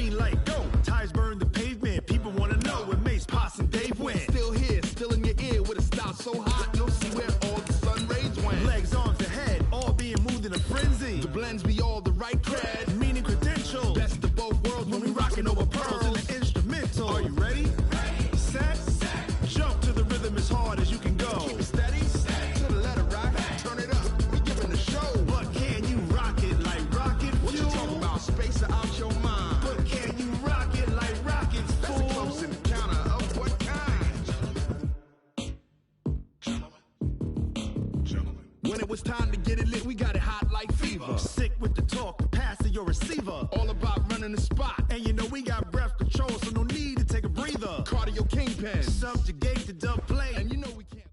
green light, go. Tires burn the pavement. People want to know where Mace, Pops, and Dave went. Still here, still in your ear with a style so hot, you'll see where all the sun rays went. Legs, arms, and head, all being moved in a frenzy. The blends be all the right cred, meaning credentials. Best of both worlds when we rocking over pearls in the instrumental. Are you ready? Set. Jump to the rhythm as hard as you can go. Keep it steady. To the letter, right? Turn it up. We giving the show. But can you rock it like rocket fuel? What you talking about? Space out your mind. But can you rock it like rockets, fool? That's a close encounter of what kind? Gentlemen. When it was time to get it lit, we got it hot like fever. Sick with the talk, pass to your receiver. All about running the spot. And you know we got breath control, so no need to take a breather. Cardio kingpin. Subjugate the dub play. And you know we can't.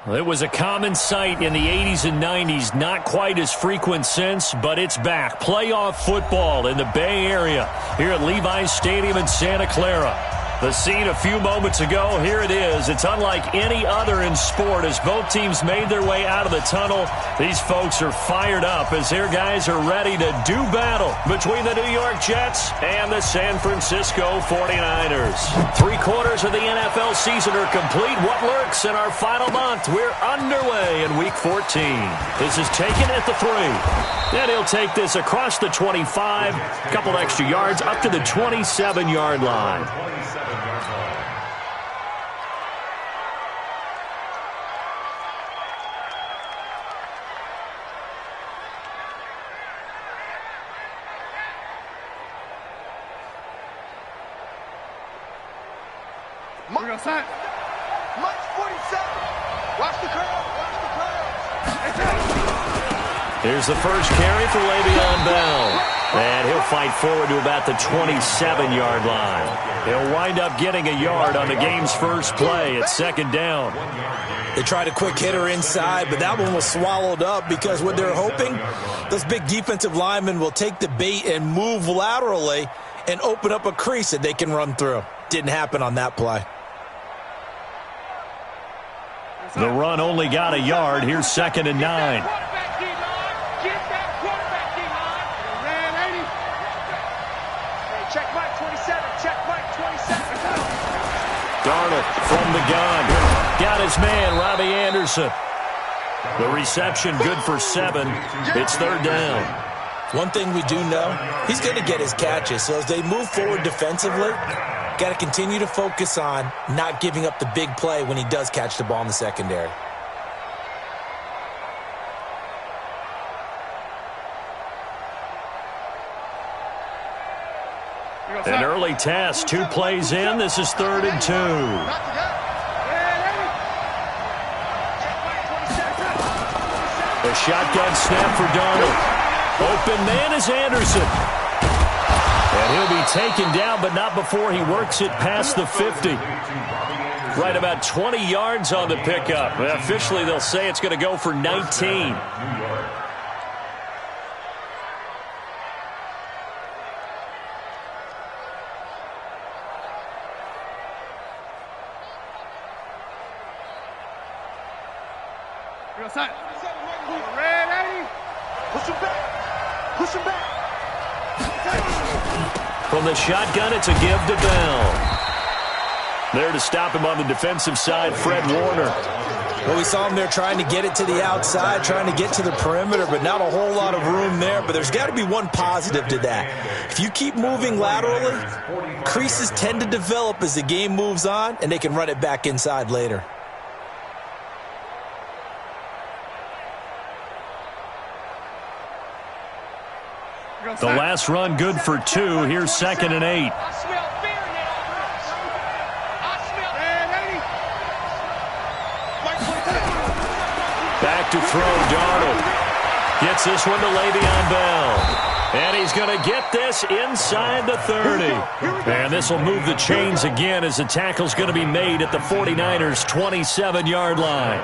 It was a common sight in the 80s and 90s, not quite as frequent since, but it's back. Playoff football in the Bay Area here at Levi's Stadium in Santa Clara. The scene a few moments ago, here it is. It's unlike any other in sport as both teams made their way out of the tunnel. These folks are fired up as their guys are ready to do battle between the New York Jets and the San Francisco 49ers. 3/4 of the NFL season are complete. What lurks in our final month? We're underway in Week 14. This is taken at the 3. And he'll take this across the 25, a couple extra yards up to the 27-yard line. We're going to sign. March 47. Watch the curl. Watch the curl. Here's the first carry for Le'Veon Bell. And he'll fight forward to about the 27-yard line. He'll wind up getting a yard on the game's first play at second down. They tried a quick hitter inside, but that one was swallowed up because what they're hoping, those big defensive linemen will take the bait and move laterally and open up a crease that they can run through. Didn't happen on that play. The run only got a yard. Here's 2nd and 9. Check Mike 27. Check Mike 27. Darnold from the gun. Got his man, Robbie Anderson. The reception good for 7. It's 3rd down. One thing we do know, he's going to get his catches. So as they move forward defensively, got to continue to focus on not giving up the big play when he does catch the ball in the secondary. An early test, 2 plays in. This is 3rd and 2. A shotgun snap for Darnold. Open man is Anderson. And he'll be taken down, but not before he works it past the 50. Right about 20 yards on the pickup. Officially, they'll say it's going to go for 19. Push him back. From the shotgun, it's a give to Bell. There to stop him on the defensive side, Fred Warner. Well, we saw him there trying to get it to the outside, trying to get to the perimeter, but not a whole lot of room there. But there's got to be one positive to that. If you keep moving laterally, creases tend to develop as the game moves on, and they can run it back inside later. The last run good for 2. Here's 2nd and 8. Back to throw, Darnold. Gets this one to Le'Veon Bell. And he's going to get this inside the 30. And this will move the chains again as the tackle's going to be made at the 49ers' 27-yard line.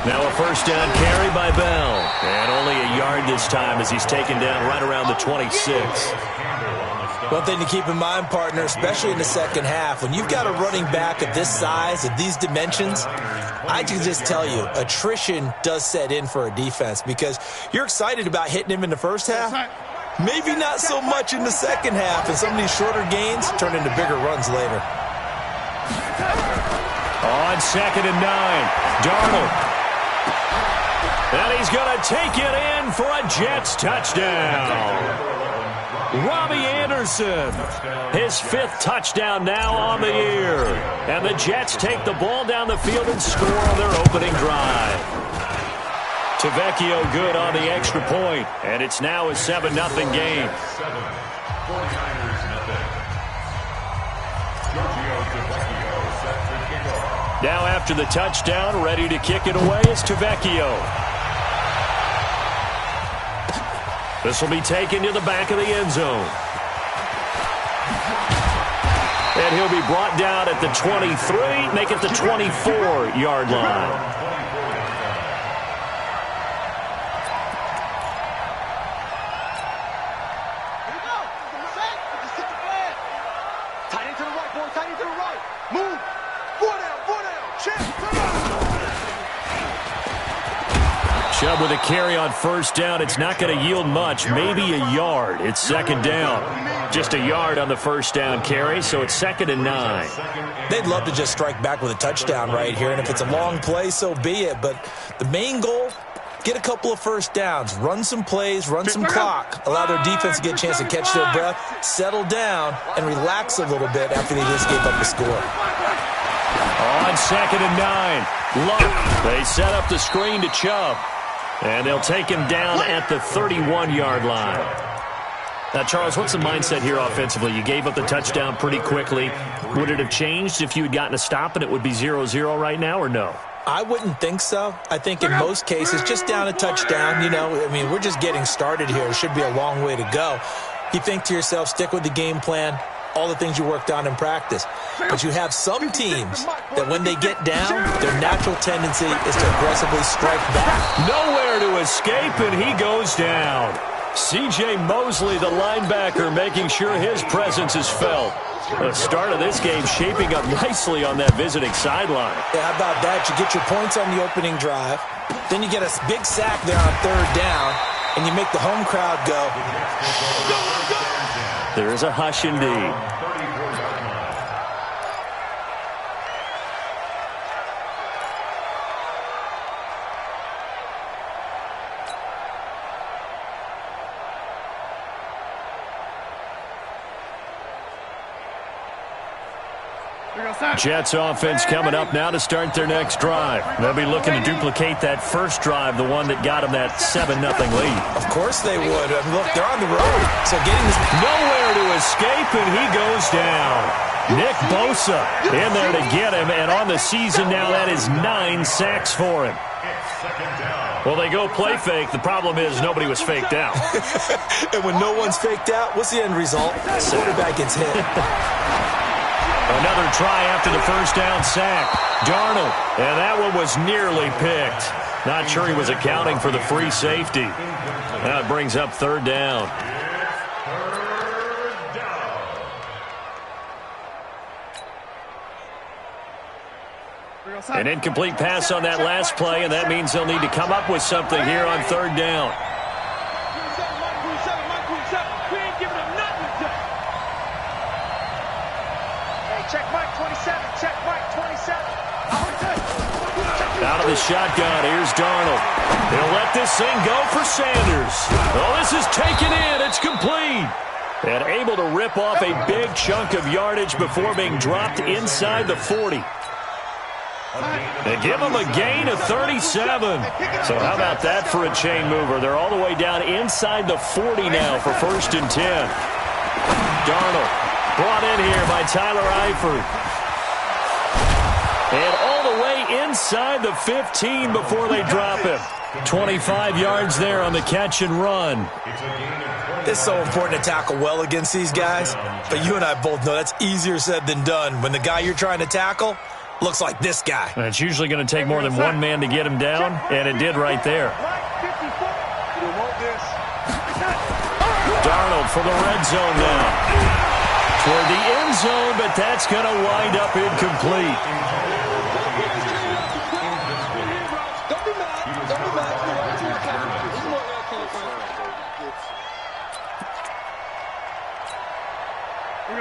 Now a first down carry by Bell. And only a yard this time as he's taken down right around the 26. One thing to keep in mind, partner, especially in the second half, when you've got a running back of this size, of these dimensions, I can just tell you, attrition does set in for a defense because you're excited about hitting him in the first half. Maybe not so much in the second half, and some of these shorter gains turn into bigger runs later. On 2nd and 9, Darnold. And he's going to take it in for a Jets touchdown. Robbie Anderson, his 5th touchdown now on the year. And the Jets take the ball down the field and score on their opening drive. Tavecchio good on the extra point, and it's now a 7-0 game. Now after the touchdown, ready to kick it away is Tavecchio. This will be taken to the back of the end zone. And he'll be brought down at the 23, make it the 24-yard line. Chubb with a carry on first down. It's not going to yield much, maybe a yard. It's 2nd down. Just a yard on the first down carry, so it's 2nd and 9. They'd love to just strike back with a touchdown right here, and if it's a long play, so be it. But the main goal, get a couple of first downs, run some plays, run some clock, allow their defense to get a chance to catch their breath, settle down, and relax a little bit after they just gave up the score. On 2nd and 9, Luck. They set up the screen to Chubb. And they'll take him down at the 31-yard line. Now, Charles, what's the mindset here offensively? You gave up the touchdown pretty quickly. Would it have changed if you had gotten a stop and it would be 0-0 right now, or no? I wouldn't think so. I think in most cases, just down a touchdown, we're just getting started here. It should be a long way to go. You think to yourself, stick with the game plan, all the things you worked on in practice. But you have some teams that when they get down, their natural tendency is to aggressively strike back. Nowhere to escape, and he goes down. C.J. Mosley, the linebacker, making sure his presence is felt. The start of this game shaping up nicely on that visiting sideline. Yeah, how about that? You get your points on the opening drive, then you get a big sack there on 3rd down, and you make the home crowd go. There is a hush indeed. Jets offense coming up now to start their next drive. They'll be looking to duplicate that first drive, the one that got them that 7-0 lead. Of course they would. I mean, look, they're on the road. So getting this nowhere to escape, and he goes down. Nick Bosa in there to get him, and on the season now, that is 9 sacks for him. Well, they go play fake. The problem is nobody was faked out. And when no one's faked out, what's the end result? The quarterback gets hit. Another try after the first down sack. Darnold, and that one was nearly picked. Not sure he was accounting for the free safety. That brings up 3rd down. An incomplete pass on that last play, and that means they'll need to come up with something here on 3rd down. Check Mike 27. Check Mike 27. Out of the shotgun, here's Darnold. He'll let this thing go for Sanders. Oh, this is taken in. It's complete. And able to rip off a big chunk of yardage before being dropped inside the 40. They give him a gain of 37. So how about that for a chain mover? They're all the way down inside the 40 now for 1st and 10. Darnold brought in here by Tyler Eifert. And all the way inside the 15 before they drop him. 25 yards there on the catch and run. It's so important to tackle well against these guys. But you and I both know that's easier said than done. When the guy you're trying to tackle Looks like this guy. And it's usually going to take more than one man to get him down, and it did right there. Darnold for the red zone now. Toward the end zone, but that's going to wind up incomplete.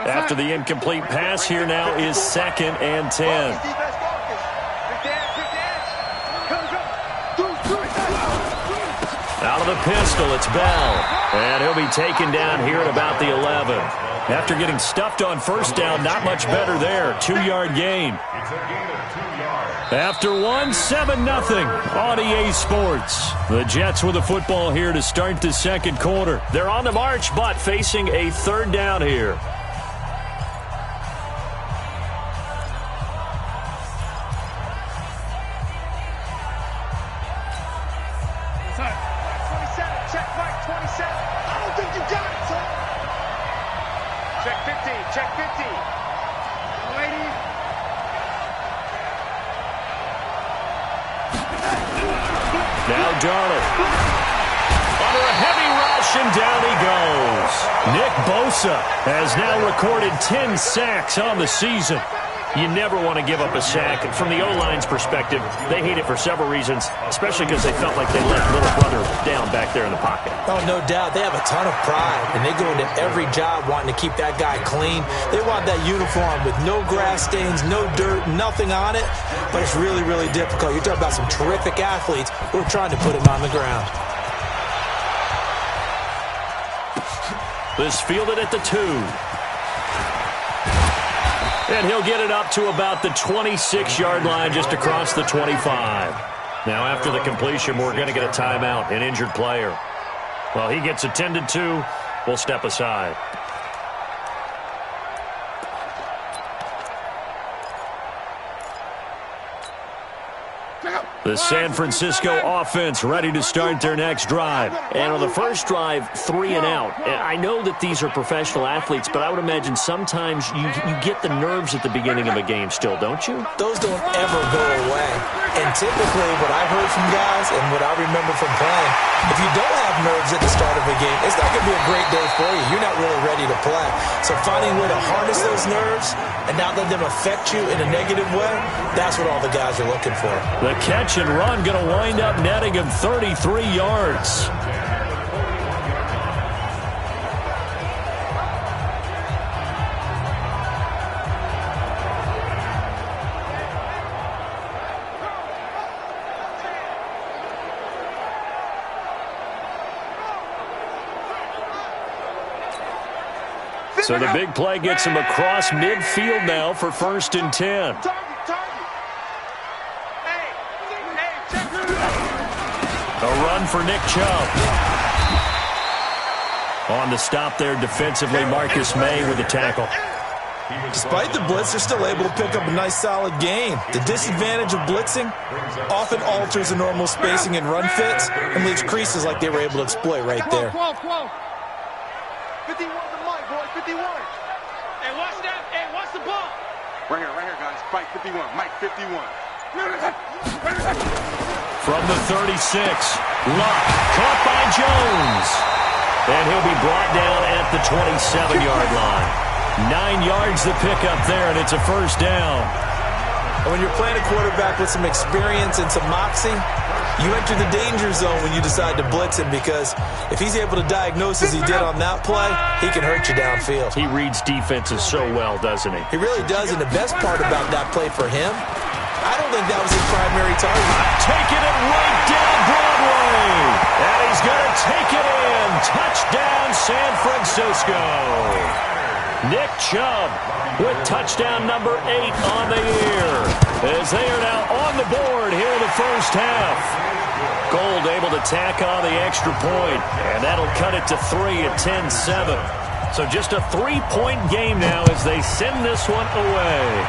After the incomplete pass, here now is 2nd and 10. Out of the pistol, it's Bell. And he'll be taken down here at about the 11. After getting stuffed on first down, not much better there. 2-yard gain. After 7-0 on EA Sports. The Jets with the football here to start the second quarter. They're on the march, but facing a 3rd down here. Now Darnold. Under a heavy rush, and down he goes. Nick Bosa has now recorded 10 sacks on the season. You never want to give up a sack. From the O-line's perspective, they hate it for several reasons, especially because they felt like they let little brother down back there in the pocket. Oh, no doubt. They have a ton of pride, and they go into every job wanting to keep that guy clean. They want that uniform with no grass stains, no dirt, nothing on it, but it's really, really difficult. You're talking about some terrific athletes who are trying to put him on the ground. This fielded at the 2. And he'll get it up to about the 26-yard line, just across the 25. Now, after the completion, we're going to get a timeout, an injured player. Well, he gets attended to. We'll step aside. The San Francisco offense ready to start their next drive. And on the first drive, 3 and out. And I know that these are professional athletes, but I would imagine sometimes you get the nerves at the beginning of a game still, don't you? Those don't ever go away. And typically what I've heard from guys and what I remember from playing, if you don't have nerves at the start of a game, it's not going to be a great day for you. You're not really ready to play. So finding a way to harness those nerves and not let them affect you in a negative way, that's what all the guys are looking for. The catch and run going to wind up netting him 33 yards. So the big play gets him across midfield now for 1st and 10. A run for Nick Chubb. On the stop there defensively, Marcus May with the tackle. Despite the blitz, they're still able to pick up a nice solid gain. The disadvantage of blitzing often alters the normal spacing and run fits and leaves creases like they were able to exploit right there. 51 to Mike, boy, 51. Hey, watch that. Hey, watch the ball. Right here, guys. Mike 51. Mike 51. From the 36, Luck caught by Jones. And he'll be brought down at the 27-yard line. 9 yards the pickup there, and it's a 1st down. And when you're playing a quarterback with some experience and some moxie, you enter the danger zone when you decide to blitz him, because if he's able to diagnose as he did on that play, he can hurt you downfield. He reads defenses so well, doesn't he? He really does, and the best part about that play for him, I don't think that was his primary target. Taking it right down Broadway. And he's going to take it in. Touchdown, San Francisco. Nick Chubb with touchdown number 8 on the year, as they are now on the board here in the first half. Gold able to tack on the extra point, and that'll cut it to 3 at 10-7. So just a 3-point game now as they send this one away.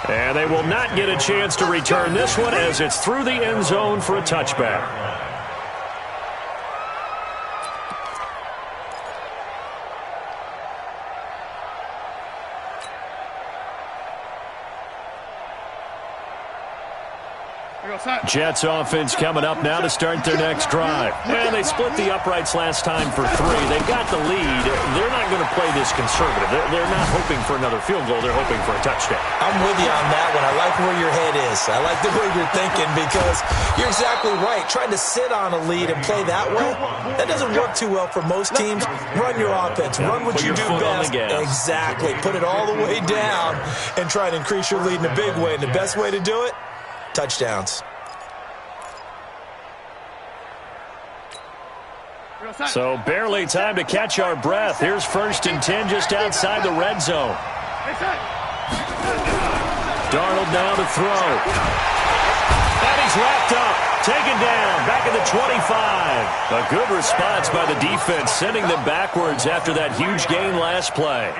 And they will not get a chance to return this one, as it's through the end zone for a touchback. Jets offense coming up now to start their next drive. And they split the uprights last time for 3. They've got the lead. They're not going to play this conservative. They're not hoping for another field goal. They're hoping for a touchdown. I'm with you on that one. I like where your head is. I like the way you're thinking because you're exactly right. Trying to sit on a lead and play that way, that doesn't work too well for most teams. Run your offense. Run what you do best. Exactly. Put it all the way down and try to increase your lead in a big way. And the best way to do it? Touchdowns. So barely time to catch our breath. Here's 1st and 10 just outside the red zone. Darnold now to throw. And he's wrapped up. Taken down. Back at the 25. A good response by the defense, sending them backwards after that huge gain last play.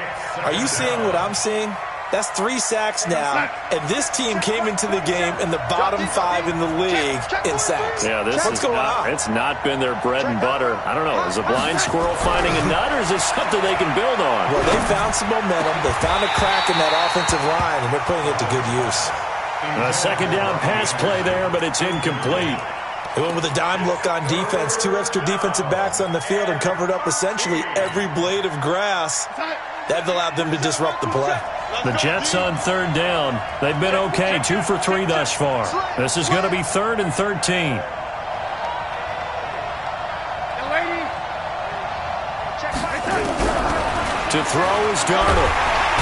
Are you seeing what I'm seeing? That's 3 sacks now, and this team came into the game in the bottom 5 in the league in sacks. Yeah, What's going on? It's not been their bread and butter. I don't know. Is a blind squirrel finding a nut, or is this something they can build on? Well, they found some momentum. They found a crack in that offensive line, and they're putting it to good use. A 2nd down pass play there, but it's incomplete. They went with a dime look on defense. 2 extra defensive backs on the field and covered up essentially every blade of grass. That allowed them to disrupt the play. The Jets on 3rd down. They've been okay, 2 for 3 thus far. This is going to be 3rd and 13. To throw is Darnold.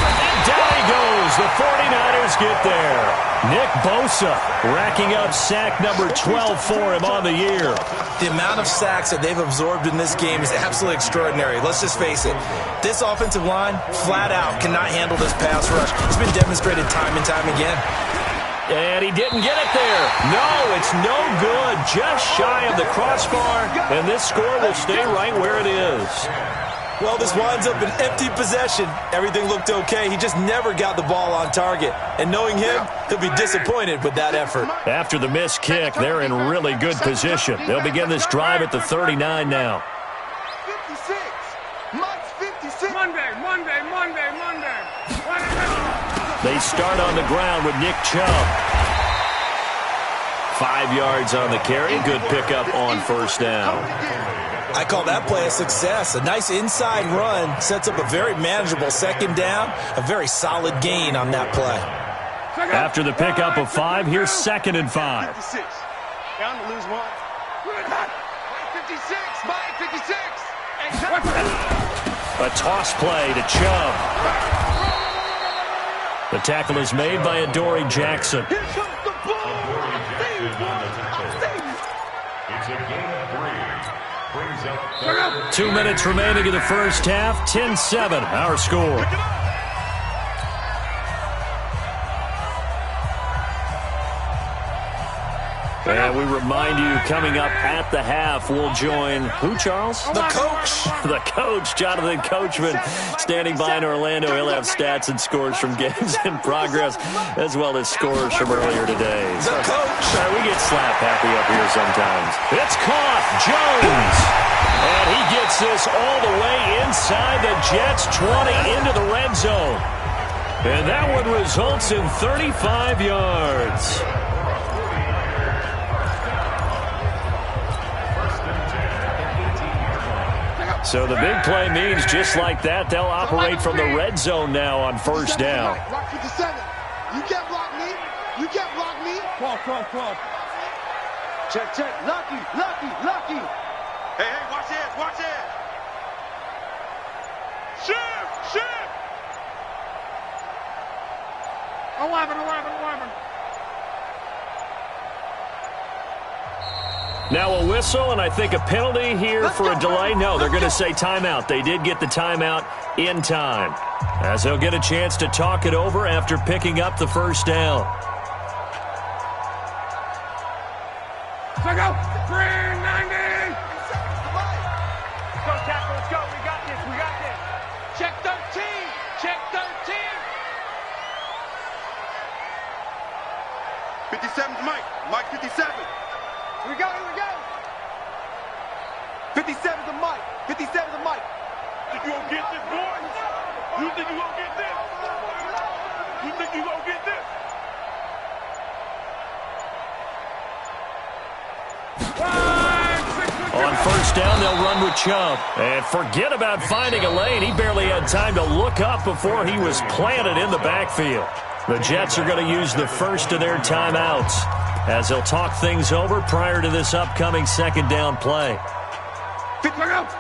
And down he goes. The 49ers get there. Nick Bosa racking up sack number 12 for him on the year. The amount of sacks that they've absorbed in this game is absolutely extraordinary. Let's just face it. This offensive line, flat out, cannot handle this pass rush. It's been demonstrated time and time again. And he didn't get it there. No, it's no good. Just shy of the crossbar. And this score will stay right where it is. Well, this winds up an empty possession. Everything looked okay. He just never got the ball on target. And knowing him, he'll be disappointed with that effort. After the missed kick, they're in really good position. They'll begin this drive at the 39 now. 56. Mike's 56. Monday. They start on the ground with Nick Chubb. 5 yards on the carry. Good pickup on 1st down. I call that play a success. A nice inside run sets up a very manageable 2nd down. A very solid gain on that play. After the pickup of 5, here's 2nd and 5. 56. Down to lose 1. 56. Mike 56. A toss play to Chubb. The tackle is made by Adoree Jackson. Here comes the ball. It's a game of 3. Brings up 2 minutes remaining in the 1st half. 10-7, our score. And we remind you, coming up at the half, we'll join who, Charles? The coach. The coach, Jonathan Coachman, standing by in Orlando. He'll have stats and scores from games in progress, as well as scores from earlier today. The coach. We get slap happy up here sometimes. It's caught. Jones. And he gets this all the way inside the Jets' 20 into the red zone. And that one results in 35 yards. So the big play means just like that, they'll operate from the red zone now on 1st down. Rock 57. You can't block me. You can't block me. Cross. Check. Lucky. Hey, watch it. Shift. 11. Now a whistle, and I think a penalty here for a delay. No, they're going to say timeout. They did get the timeout in time, as they'll get a chance to talk it over after picking up the 1st down. Let's go. 390. Go, tackle, let's go. We got this. Check 13. 57's Mike. Mike 57. Here we go. 57's a Mike. 57's a Mike. Think you gonna get this, boys? You think you gonna get this? On first down, they'll run with Chubb. And forget about finding a lane. He barely had time to look up before he was planted in the backfield. The Jets are going to use the first of their timeouts as they'll talk things over prior to this upcoming second down play. Look out!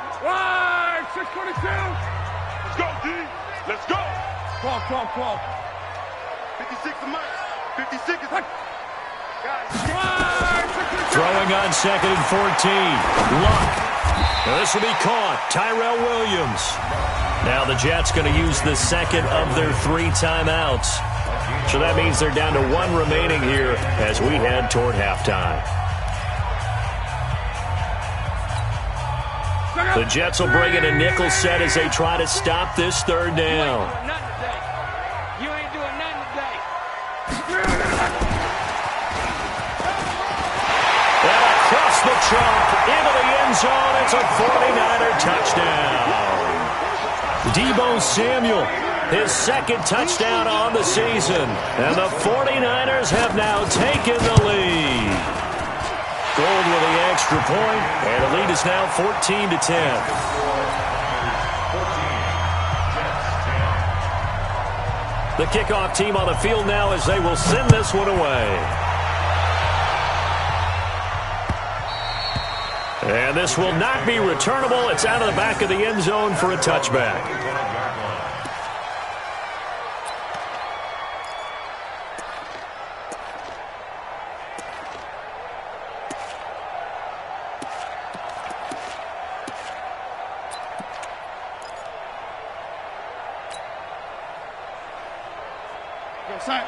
622! Let's go, D! Let's go! 12. 56 to Mike. 56 is... Throwing on second and 14. Luck. Now this will be caught. Tyrell Williams. Now the Jets going to use the second of their 3 timeouts. So that means they're down to 1 remaining here as we head toward halftime. The Jets will bring in a nickel set as they try to stop this third down. You ain't doing nothing today. And across the chalk into the end zone. It's a 49er touchdown. Deebo Samuel, his second touchdown on the season. And the 49ers have now taken the lead. Gold with the extra point, and the lead is now 14-10. The kickoff team on the field now as they will send this one away. And this will not be returnable. It's out of the back of the end zone for a touchback.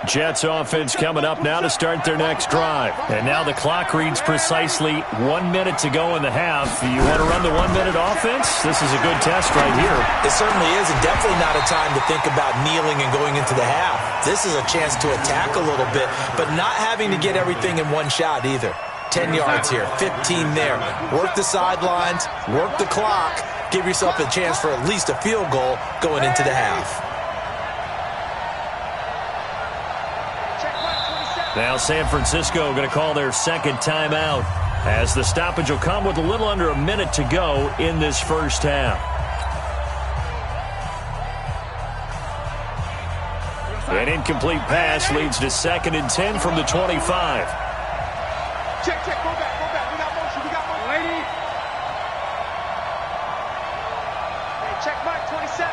Jets offense coming up now to start their next drive. And now the clock reads precisely 1 minute to go in the half. You want to run the 1 minute offense? This is a good test right here. It certainly is, and definitely not a time to think about kneeling and going into the half. This is a chance to attack a little bit, but not having to get everything in one shot either. 10 yards here, 15 there. Work the sidelines, work the clock, give yourself a chance for at least a field goal going into the half. Now San Francisco going to call their second timeout as the stoppage will come with a little under a minute to go in this first half. An incomplete pass leads to 2nd and 10 from the 25. Check, go back. We got motion. Lady. Hey, check Mike 27.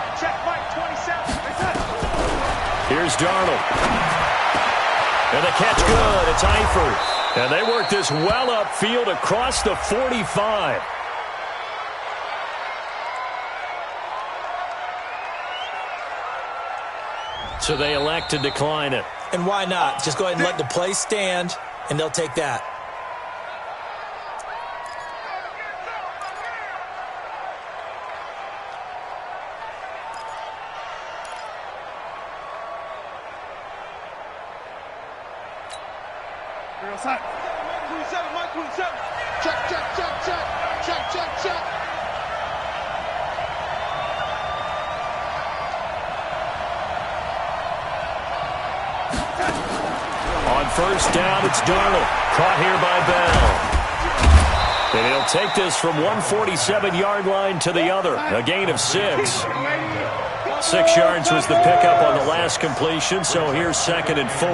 Here's Darnold. And the catch good. It's Eifert. And they work this well upfield across the 45. So they elect to decline it. And why not? Just go ahead and let the play stand, and they'll take that. Mike 27. Check. On first down, it's Darnold. Caught here by Bell. And he'll take this from 147-yard line to the other. A gain of 6. 6 yards was the pickup on the last completion, so here's 2nd and 4.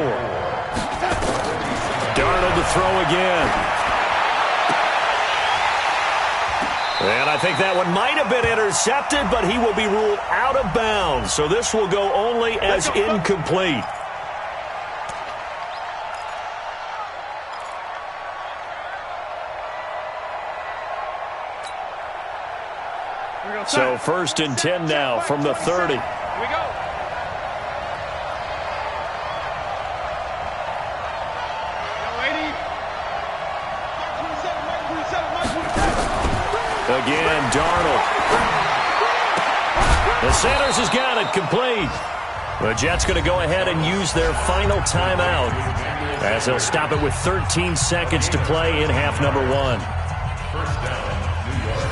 Darnold to throw again. And I think that one might have been intercepted, but he will be ruled out of bounds. So this will go only as incomplete. So 1st and 10 now from the 30. Here we go. Again, Darnold. The Sanders has got it complete. The Jets going to go ahead and use their final timeout as they'll stop it with 13 seconds to play in half number 1. First down, New York.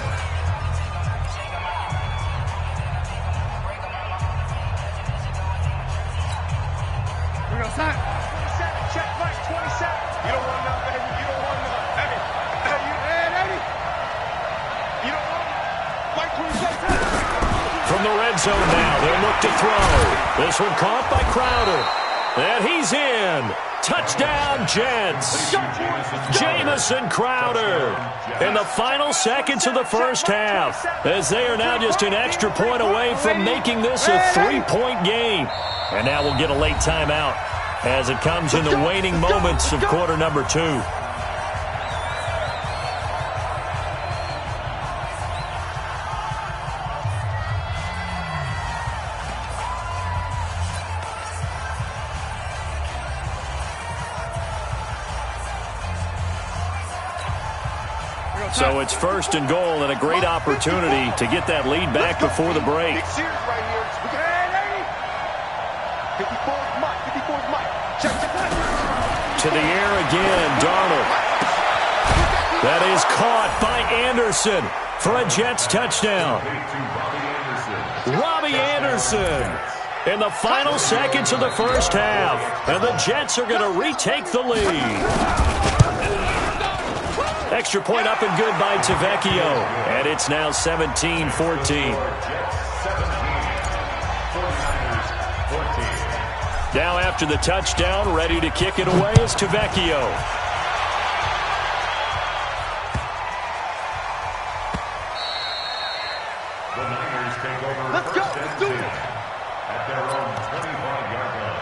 We're going to 27. Check Mike 27. You don't want none, baby. You don't want none. Hey, you the red zone now. They'll look to throw. This one caught by Crowder. And he's in. Touchdown, Jets. Jamison Crowder in the final seconds of the first half, as they are now just an extra point away from making this a 3-point game. And now we'll get a late timeout as it comes in the waning moments of quarter number 2. So it's first and goal, and a great opportunity to get that lead back before the break. To the air again, Darnold. That is caught by Anderson for a Jets touchdown. Robbie Anderson in the final seconds of the first half, and the Jets are going to retake the lead. Extra point up and good by Tavecchio. And it's now 17-14. Now after the touchdown, ready to kick it away is Tavecchio. The Niners take over. Let's go. Let's do it. At their own 25-yard line.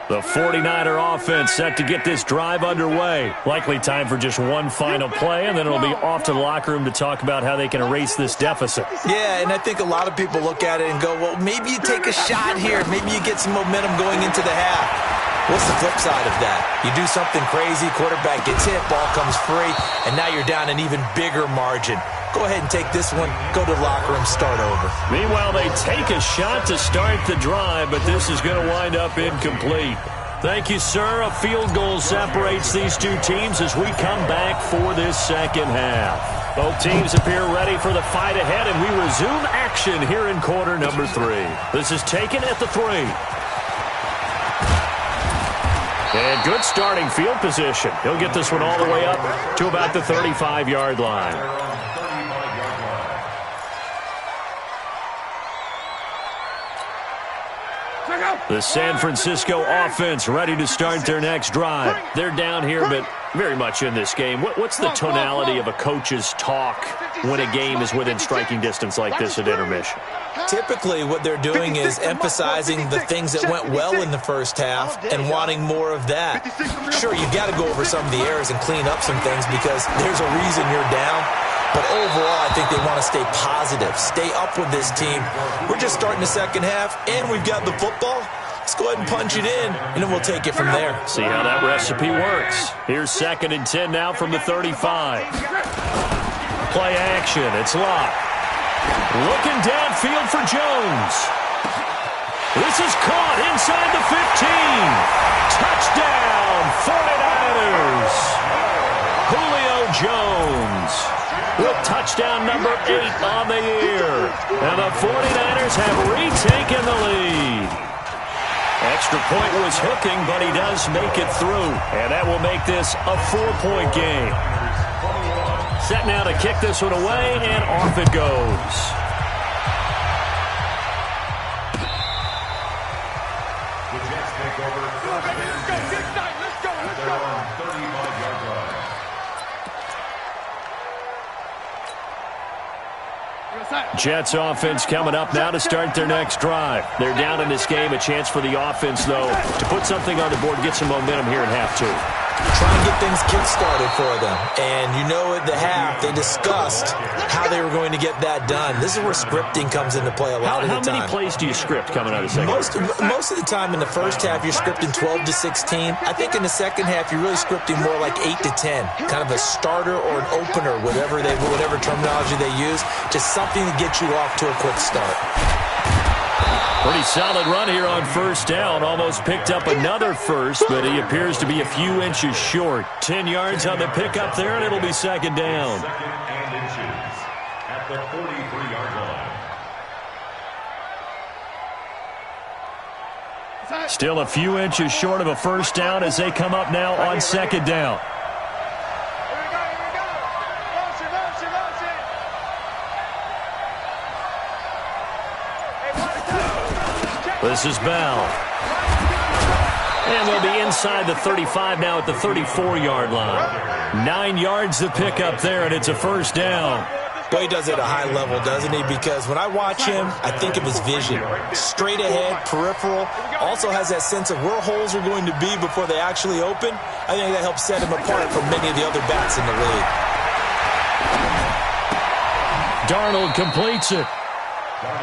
The 49er offense set to get this drive underway. Likely time for just one final play, and then it'll be off to the locker room to talk about how they can erase this deficit. Yeah, and I think a lot of people look at it and go, well, maybe you take a shot here. Maybe you get some momentum going into the half. What's the flip side of that? You do something crazy, quarterback gets hit, ball comes free, and now you're down an even bigger margin. Go ahead and take this one, go to the locker room, start over. Meanwhile, they take a shot to start the drive, but this is going to wind up incomplete. Thank you, sir. A field goal separates these two teams as we come back for this second half. Both teams appear ready for the fight ahead, and we resume action here in quarter number 3. This is taken at the 3. And good starting field position. He'll get this one all the way up to about the 35-yard line. The San Francisco offense ready to start their next drive. They're down here, but very much in this game. What's the tonality of a coach's talk when a game is within striking distance like this at intermission? Typically, what they're doing is emphasizing the things that went well in the first half and wanting more of that. Sure, you've got to go over some of the errors and clean up some things because there's a reason you're down. But overall, I think they want to stay positive, stay up with this team. We're just starting the second half, and we've got the football. Let's go ahead and punch it in, and then we'll take it from there. See how that recipe works. Here's 2nd and 10 now from the 35. Play action. It's Locke. Looking downfield for Jones. This is caught inside the 15. Touchdown, 49ers. Julio Jones with touchdown number 8 on the year. And the 49ers have retaken the lead. Extra point was hooking, but he does make it through. And that will make this a 4-point game. Set now to kick this one away, and off it goes. The Jets take over. Let's go. At their own 35-yard line. Jets offense coming up now to start their next drive. They're down in this game. A chance for the offense, though, to put something on the board, get some momentum here in half 2. Try and get things kick-started for them. And you know at the half, they discussed how they were going to get that done. This is where scripting comes into play a lot of the time. How many plays do you script coming out of the second half? Most of the time in the first half, you're scripting 12 to 16. I think in the second half, you're really scripting more like 8 to 10. Kind of a starter or an opener, whatever terminology they use. Just something to get you off to a quick start. Pretty solid run here on first down. Almost picked up another first, but he appears to be a few inches short. 10 yards on the pickup there, and it'll be second down. 2nd and inches at the 43-yard line. Still a few inches short of a first down as they come up now on second down. This is Bell. And they'll be inside the 35 now at the 34-yard line. 9 yards to pick up there, and it's a first down. Well, he does it at a high level, doesn't he? Because when I watch him, I think of his vision. Straight ahead, peripheral. Also has that sense of where holes are going to be before they actually open. I think that helps set him apart from many of the other backs in the league. Darnold completes it.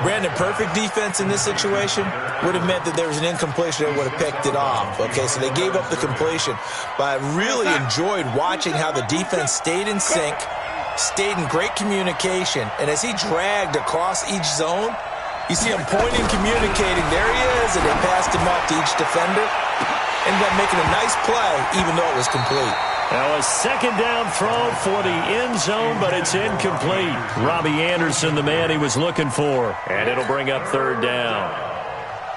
Brandon, perfect defense in this situation would have meant that there was an incompletion that would have picked it off. Okay, so they gave up the completion. But I really enjoyed watching how the defense stayed in sync, stayed in great communication, and as he dragged across each zone, you see him pointing, communicating. There he is, and they passed him off to each defender. Ended up making a nice play, even though it was complete. Now a second down throw for the end zone, but it's incomplete. Robbie Anderson, the man he was looking for. And it'll bring up third down.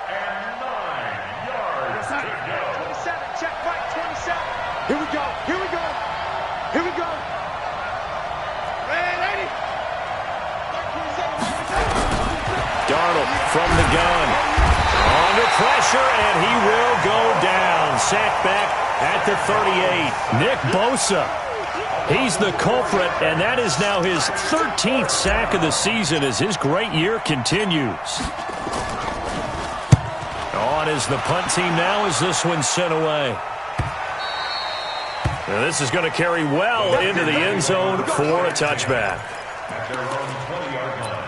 And 9 yards to go. 27, check right, 27. Here we go, here we go, here we go. Ready? Darnold from the gun. Under pressure, and he will go down. Sacked back at the 38. Nick Bosa, he's the culprit, and that is now his 13th sack of the season as his great year continues. On is the punt team now as this one's sent away. Now this is going to carry well into the end zone for a touchback. At their own 20-yard line.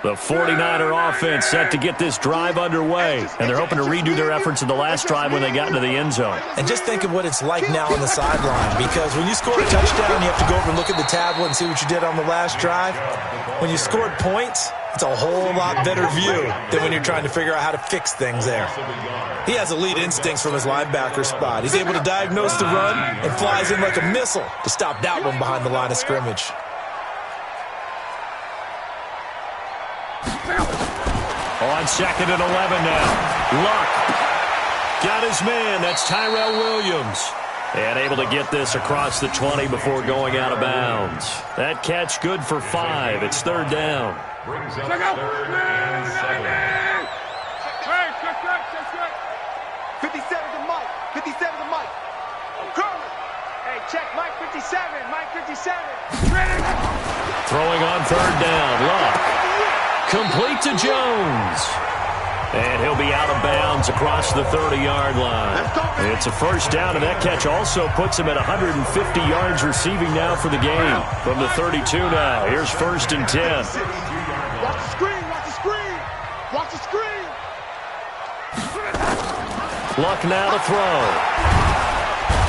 The 49er offense set to get this drive underway, and they're hoping to redo their efforts in the last drive when they got into the end zone. And just think of what it's like now on the sideline, because when you score a touchdown, you have to go over and look at the tablet and see what you did on the last drive. When you scored points, it's a whole lot better view than when you're trying to figure out how to fix things there. He has elite instincts from his linebacker spot. He's able to diagnose the run and flies in like a missile to stop that one behind the line of scrimmage. On second and 11 now. Luck got his man. That's Tyrell Williams. And able to get this across the 20 before going out of bounds. That catch good for 5. It's third down. Brings up third and 7. 57 to Mike. 57 to Mike. Curly. Hey, check Mike 57. Mike 57. Throwing on third down. Luck. Complete to Jones. And he'll be out of bounds across the 30-yard line. It's a first down, and that catch also puts him at 150 yards receiving now for the game. From the 32 now, here's first and 10. Watch the screen, watch the screen. Watch the screen. Luck now to throw.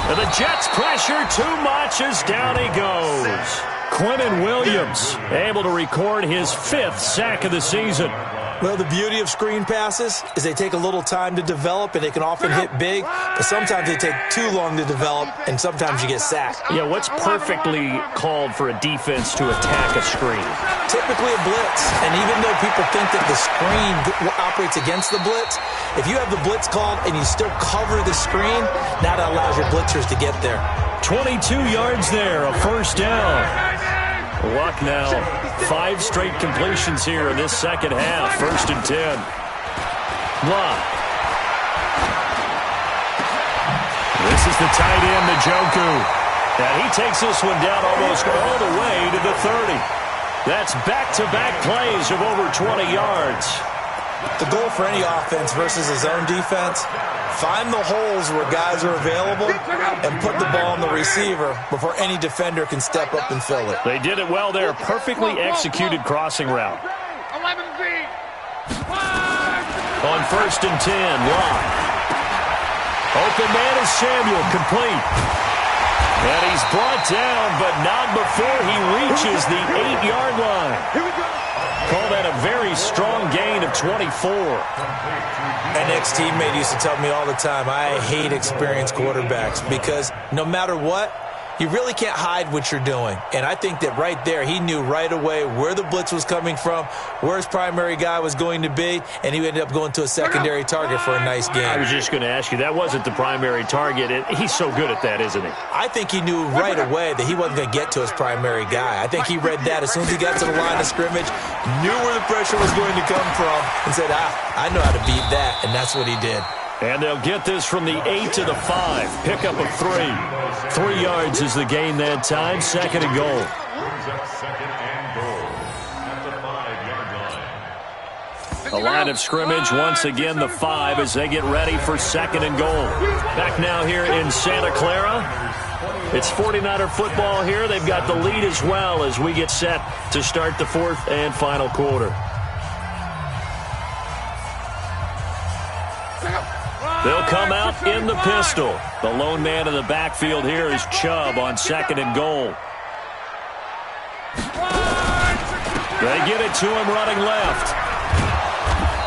And the Jets pressure too much as down he goes. Quinnen Williams able to record his 5th sack of the season. Well, the beauty of screen passes is they take a little time to develop, and they can often hit big, but sometimes they take too long to develop, and sometimes you get sacked. Yeah, what's perfectly called for a defense to attack a screen? Typically a blitz, and even though people think that the screen operates against the blitz, if you have the blitz called and you still cover the screen, now that allows your blitzers to get there. 22 yards there, a first down. Luck now, 5 straight completions here in this second half. First and 10. Luck. This is the tight end, Njoku. And he takes this one down almost all the way to the 30. That's back-to-back plays of over 20 yards. The goal for any offense versus a zone defense, find the holes where guys are available and put the ball on the receiver before any defender can step up and fill it. They did it well there. Perfectly executed crossing route. 11 feet. On first and 10, Locke. Open man is Samuel, complete. And he's brought down, but not before he reaches the 8-yard line. Here we go. Call that a very strong gain of 24. An ex-teammate used to tell me all the time, I hate experienced quarterbacks because no matter what, you really can't hide what you're doing. And I think that right there, he knew right away where the blitz was coming from, where his primary guy was going to be, and he ended up going to a secondary target for a nice game. I was just going to ask you, that wasn't the primary target. He's so good at that, isn't he? I think he knew right away that he wasn't going to get to his primary guy. I think he read that as soon as he got to the line of scrimmage, knew where the pressure was going to come from, and said, I know how to beat that, and that's what he did. And they'll get this from the 8 to the 5. Pickup of 3. 3 yards is the gain that time. 2nd and goal. Brings up 2nd and goal at the 5-yard line. The line of scrimmage once again the 5 as they get ready for 2nd and goal. Back now here in Santa Clara. It's 49er football here. They've got the lead as well as we get set to start the 4th and final quarter. They'll come out in the pistol. The lone man in the backfield here is Chubb on 2nd and goal. They get it to him running left.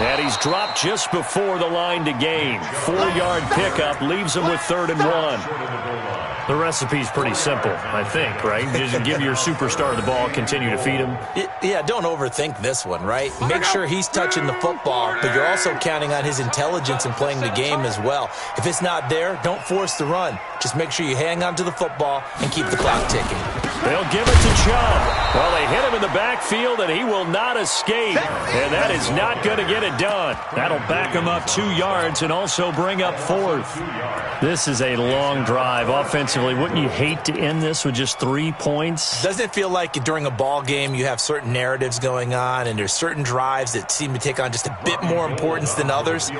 And he's dropped just before the line to gain. 4-yard pickup leaves him with 3rd and 1. The recipe's pretty simple, I think, right? Just give your superstar the ball, continue to feed him. Yeah, don't overthink this one, right? Make sure he's touching the football, but you're also counting on his intelligence in playing the game as well. If it's not there, don't force the run. Just make sure you hang on to the football and keep the clock ticking. They'll give it to Chubb. Well, they hit him in the backfield, and he will not escape. And that is not going to get it done. That'll back him up 2 yards and also bring up 4th. This is a long drive offensively. Wouldn't you hate to end this with just 3 points? Doesn't it feel like during a ball game you have certain narratives going on and there's certain drives that seem to take on just a bit more importance than others?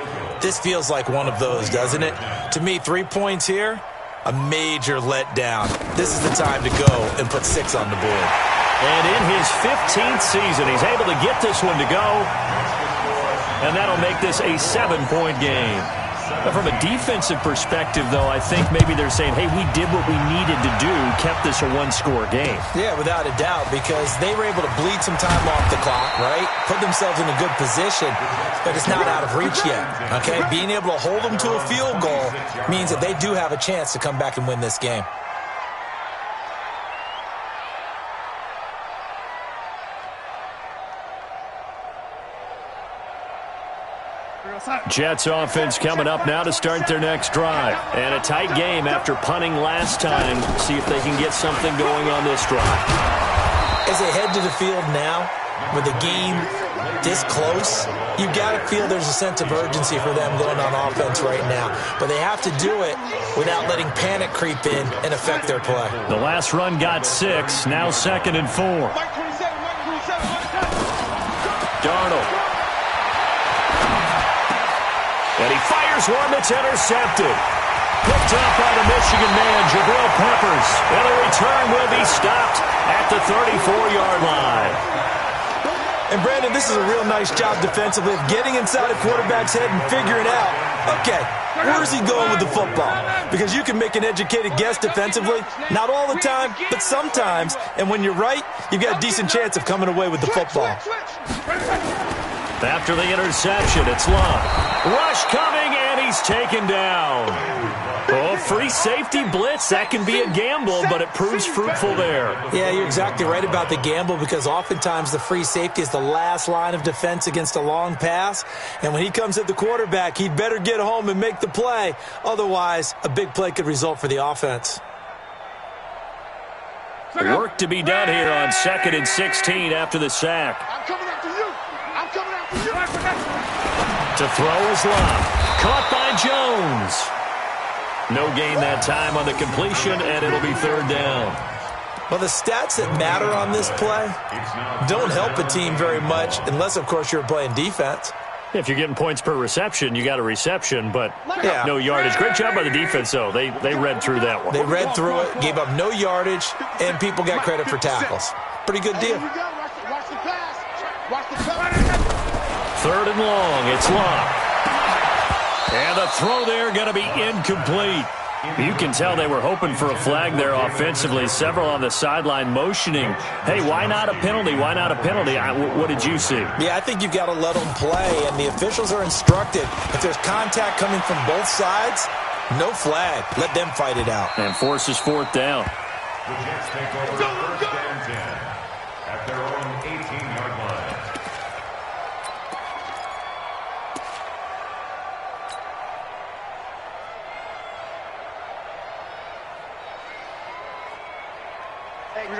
This feels like one of those, doesn't it? To me, 3 points here, a major letdown. This is the time to go and put 6 on the board. And in his 15th season, he's able to get this one to go. And that'll make this a 7-point game. But from a defensive perspective, though, I think maybe they're saying, hey, we did what we needed to do, kept this a 1-score game. Yeah, without a doubt, because they were able to bleed some time off the clock, right? Put themselves in a good position, but it's not out of reach yet, okay? Being able to hold them to a field goal means that they do have a chance to come back and win this game. Jets offense coming up now to start their next drive. And a tight game after punting last time. See if they can get something going on this drive. As they head to the field now, with the game this close, you've got to feel there's a sense of urgency for them going on offense right now. But they have to do it without letting panic creep in and affect their play. The last run got 6, now 2nd and 4. Darnold. And he fires one that's intercepted. Picked up by the Michigan man, Jabril Peppers. And the return will be stopped at the 34-yard line. And, Brandon, this is a real nice job defensively of getting inside a quarterback's head and figuring out, okay, where's he going with the football? Because you can make an educated guess defensively, not all the time, but sometimes. And when you're right, you've got a decent chance of coming away with the football. After the interception, it's Love. Rush coming, and he's taken down. Oh, free safety blitz. That can be a gamble, but it proves fruitful there. Yeah, you're exactly right about the gamble because oftentimes the free safety is the last line of defense against a long pass. And when he comes at the quarterback, he'd better get home and make the play. Otherwise, a big play could result for the offense. Work to be done here on 2nd and 16 after the sack. I'm coming after you. I'm coming after you. To throw is Love. Caught by Jones. No gain that time on the completion, and it'll be 3rd down. Well, the stats that matter on this play don't help a team very much unless, of course, you're playing defense. If you're getting points per reception, you got a reception, but yeah, no yardage. Great job by the defense, though. They read through that one. They read through it, gave up no yardage, and people got credit for tackles. Pretty good deal. Watch the pass. Watch the pass. 3rd and long. It's Love. And the throw there going to be incomplete. You can tell they were hoping for a flag there offensively. Several on the sideline motioning, hey, why not a penalty? Why not a penalty? What did you see? Yeah, I think you've got to let them play, and the officials are instructed. If there's contact coming from both sides, no flag. Let them fight it out. And forces 4th down. The Jets take over first and 10 at their own 18-yard line.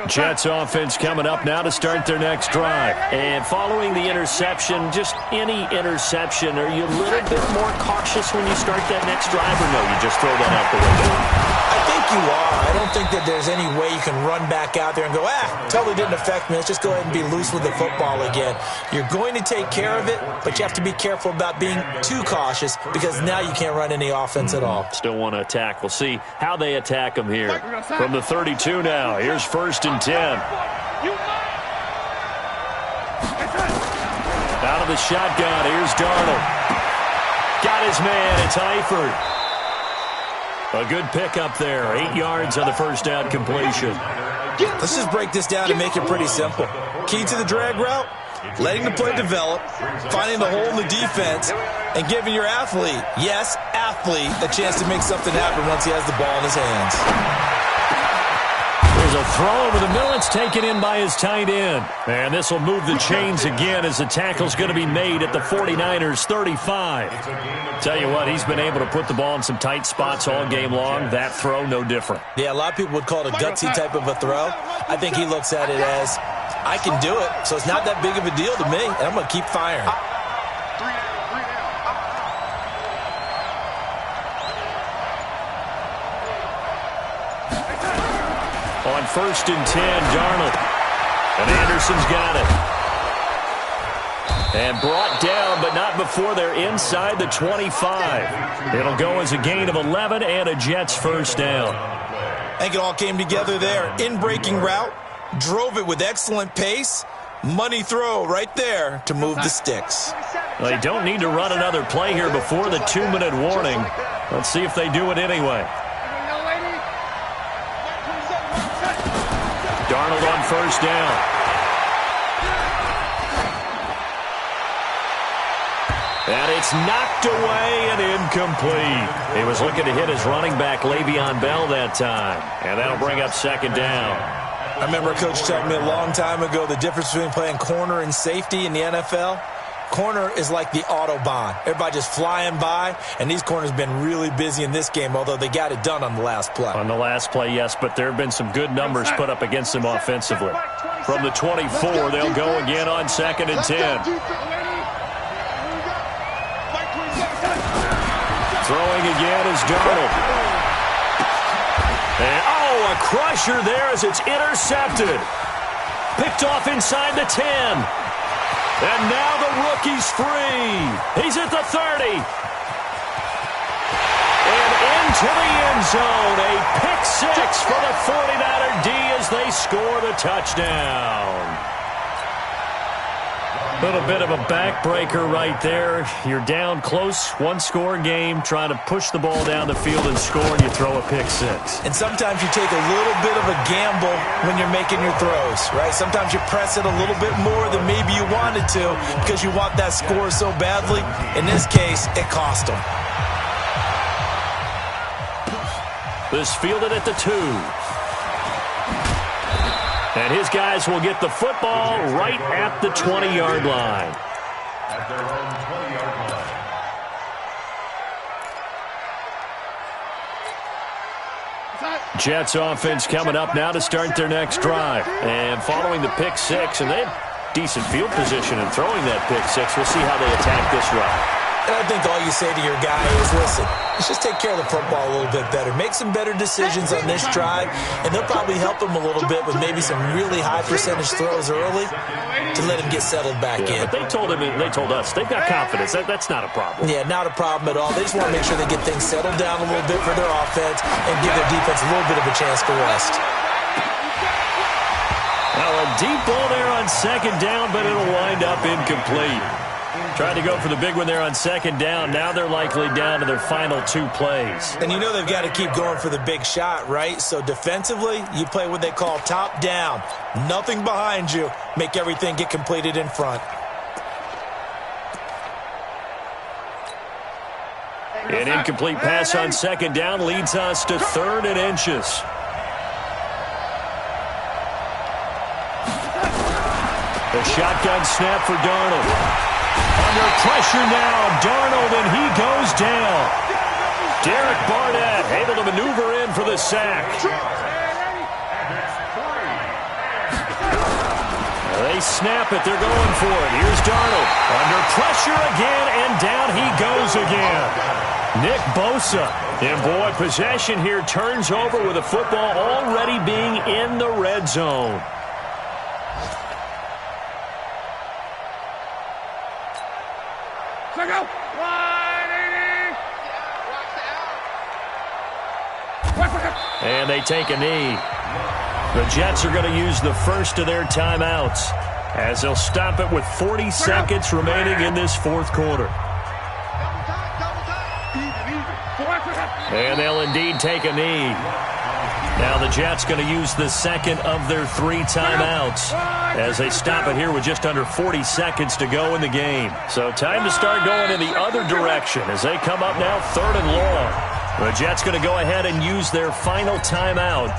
Jets offense coming up now to start their next drive. And following the interception, just any interception, are you a little bit more cautious when you start that next drive, or no, you just throw that out the window? I think you are. I don't think that there's any way you can run back out there and go, totally didn't affect me. Let's just go ahead and be loose with the football again. You're going to take care of it, but you have to be careful about being too cautious because now you can't run any offense at all. Still want to attack. We'll see how they attack them here. From the 32 now, here's first and 10. Out of the shotgun, here's Darnold. Got his man, it's Eifert. A good pickup there, 8 yards on the first down completion. Let's just break this down and make it pretty simple. Key to the drag route, letting the play develop, finding the hole in the defense, and giving your athlete, yes, athlete, a chance to make something happen once he has the ball in his hands. There's a throw over the middle. It's taken in by his tight end. And this will move the chains again as the tackle's going to be made at the 49ers 35. Tell you what, he's been able to put the ball in some tight spots all game long. That throw, no different. Yeah, a lot of people would call it a gutsy type of a throw. I think he looks at it as, I can do it, so it's not that big of a deal to me, and I'm going to keep firing. On first and 10, Darnold. And Anderson's got it. And brought down, but not before they're inside the 25. It'll go as a gain of 11 and a Jets first down. I think it all came together there. In-breaking route, drove it with excellent pace. Money throw right there to move the sticks. Well, they don't need to run another play here before the 2-minute warning. Let's see if they do it anyway. Darnold on first down. And it's knocked away and incomplete. He was looking to hit his running back, Le'Veon Bell, that time. And that'll bring up second down. I remember a coach telling me a long time ago the difference between playing corner and safety in the NFL. Corner is like the Autobahn. Everybody just flying by, and these corners have been really busy in this game, although they got it done on the last play. On the last play, yes, but there have been some good numbers put up against them offensively. From the 24, they'll go again on second and 10. Throwing again is Darnold. And, a crusher there as it's intercepted. Picked off inside the 10. And now the rookie's free. He's at the 30. And into the end zone. A pick six for the 49er D as they score the touchdown. A little bit of a backbreaker right there. You're down close, one-score game, trying to push the ball down the field and score, and you throw a pick six. And sometimes you take a little bit of a gamble when you're making your throws, right? Sometimes you press it a little bit more than maybe you wanted to because you want that score so badly. In this case, it cost them. This fielded at the 2. And his guys will get the football right at the 20-yard line. At their own 20-yard line. Jets offense coming up now to start their next drive. And following the pick six, and they have decent field position in throwing that pick six. We'll see how they attack this route. And I think all you say to your guy is, listen, let's just take care of the football a little bit better. Make some better decisions on this drive, and they'll probably help him a little bit with maybe some really high percentage throws early to let him get settled back in. But they told us, they've got confidence. That's not a problem. Yeah, not a problem at all. They just want to make sure they get things settled down a little bit for their offense and give their defense a little bit of a chance to rest. Now a deep ball there on second down, but it'll wind up incomplete. Trying to go for the big one there on second down. Now they're likely down to their final 2 plays. And you know they've got to keep going for the big shot, right? So defensively, you play what they call top down. Nothing behind you. Make everything get completed in front. An incomplete pass on second down leads us to 3rd and inches. The shotgun snap for Darnold. Under pressure now, Darnold, and he goes down. Derek Barnett able to maneuver in for the sack. They snap it. They're going for it. Here's Darnold. Under pressure again, and down he goes again. Nick Bosa. And, boy, possession here turns over with the football already being in the red zone. And they take a knee. The Jets are going to use the first of their timeouts as they'll stop it with 40 seconds remaining in this fourth quarter. And they'll indeed take a knee. Now the Jets going to use the second of their 3 timeouts as they stop it here with just under 40 seconds to go in the game. So time to start going in the other direction as they come up now 3rd and long. The Jets going to go ahead and use their final timeout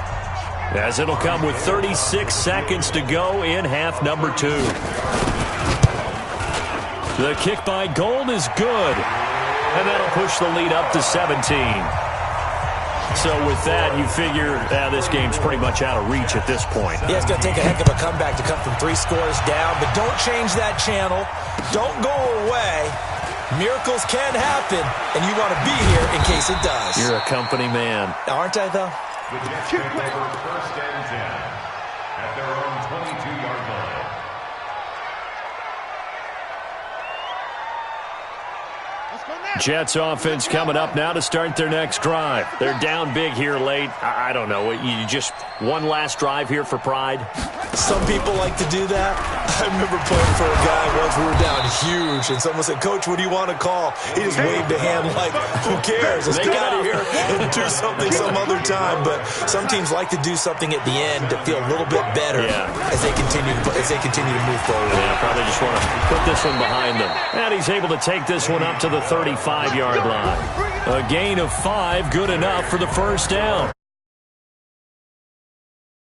as it'll come with 36 seconds to go in half number 2. The kick by Gold is good, and that'll push the lead up to 17. So with that, you figure this game's pretty much out of reach at this point. Yeah, it's going to take a heck of a comeback to come from 3 scores down, but don't change that channel. Don't go away. Miracles can happen, and you want to be here in case it does. You're a company man. Aren't I, though? The Jets take over 1st and 10 at their own 22-yard line. Jets offense coming up now to start their next drive. They're down big here late. I don't know. You just one last drive here for pride? Some people like to do that. I remember playing for a guy once. We were down huge, and someone said, "Coach, what do you want to call?" He just waved a hand like, "Who cares? Let's get out of here and do something some other time." But some teams like to do something at the end to feel a little bit better as they continue to move forward. Yeah, probably just want to put this one behind them. And he's able to take this one up to the 35-yard line. A gain of 5, good enough for the first down.